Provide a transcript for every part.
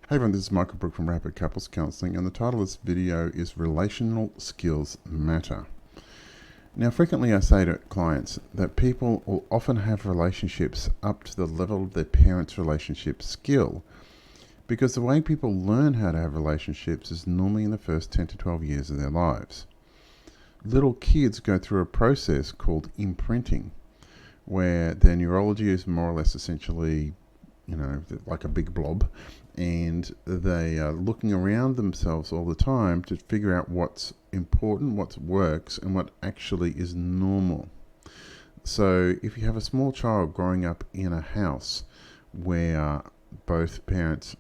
Hey everyone, this is Michael Brook from Rapid Couples Counselling, and the title of this video is Relational Skills Matter. Now, frequently I say to clients that people will often have relationships up to the level of their parents' relationship skill, because the way people learn how to have relationships is normally in the first 10 to 12 years of their lives. Little kids go through a process called imprinting, where their neurology is more or less essentially like a big blob, and they are looking around themselves all the time to figure out what's important, what works, and what actually is normal. So if you have a small child growing up in a house where both parents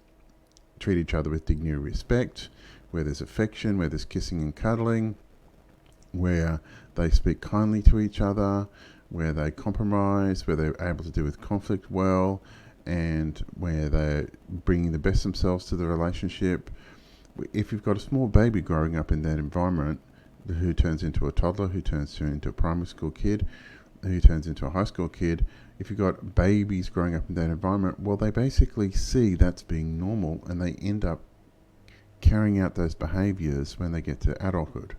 treat each other with dignity and respect, where there's affection, where there's kissing and cuddling, where they speak kindly to each other, where they compromise, where they're able to deal with conflict well, and where they're bringing the best themselves to the relationship. If you've got a small baby growing up in that environment, who turns into a toddler, who turns into a primary school kid, who turns into a high school kid, if you've got babies growing up in that environment, well, they basically see that's being normal, and they end up carrying out those behaviors when they get to adulthood.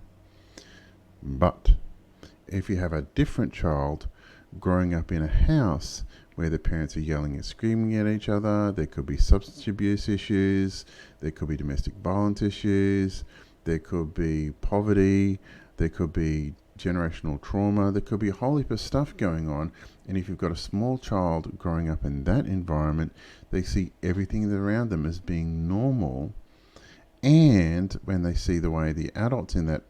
But if you have a different child growing up in a house where the parents are yelling and screaming at each other, there could be substance abuse issues, there could be domestic violence issues, there could be poverty, there could be generational trauma, there could be a whole heap of stuff going on. And if you've got a small child growing up in that environment, they see everything around them as being normal. And when they see the way the adults in that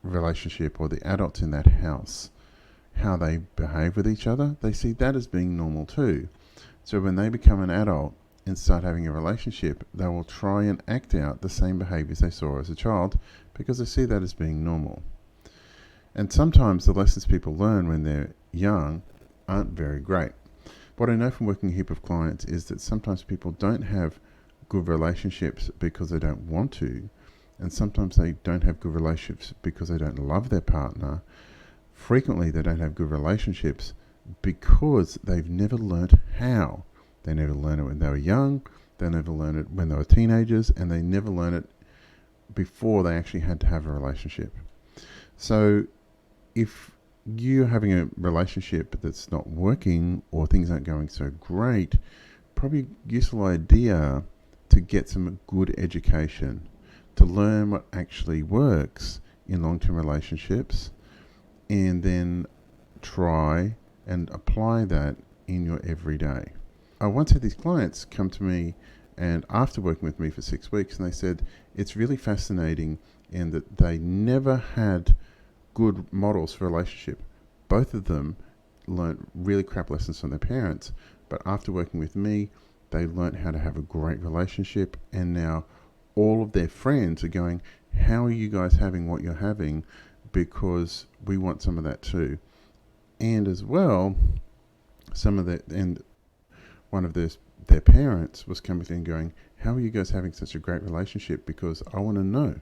relationship or the adults in that house, how they behave with each other, they see that as being normal too. So when they become an adult and start having a relationship, they will try and act out the same behaviors they saw as a child because they see that as being normal. And sometimes the lessons people learn when they're young aren't very great. What I know from working a heap of clients is that sometimes people don't have good relationships because they don't want to, and sometimes they don't have good relationships because they don't love their partner. Frequently, they don't have good relationships because they've never learned how. They never learned it when they were young, they never learned it when they were teenagers, and they never learned it before they actually had to have a relationship. So if you're having a relationship that's not working or things aren't going so great, probably a useful idea to get some good education, to learn what actually works in long-term relationships, and then try and apply that in your everyday. I once had these clients come to me, and after working with me for 6 weeks, and they said it's really fascinating in that they never had good models for a relationship. Both of them learned really crap lessons from their parents, but after working with me, they learned how to have a great relationship, and now all of their friends are going, how are you guys having what you're having? Because we want some of that too. And as well, one of their parents was coming in going, how are you guys having such a great relationship? Because I want to know.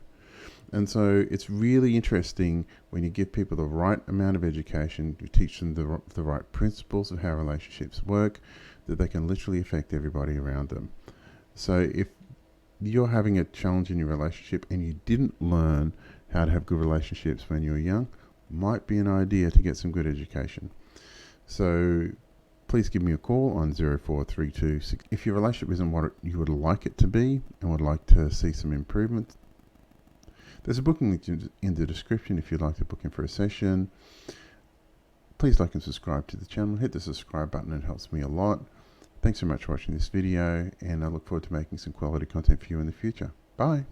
And so it's really interesting when you give people the right amount of education, you teach them the right principles of how relationships work, that they can literally affect everybody around them. So if you're having a challenge in your relationship and you didn't learn how to have good relationships when you were young, might be an idea to get some good education. So please give me a call on 04326 if your relationship isn't what you would like it to be and would like to see some improvement. There's a booking link in the description if you'd like to book in for a session. Please like and subscribe to the channel. Hit the subscribe button, it helps me a lot. Thanks so much for watching this video, and I look forward to making some quality content for you in the future. Bye.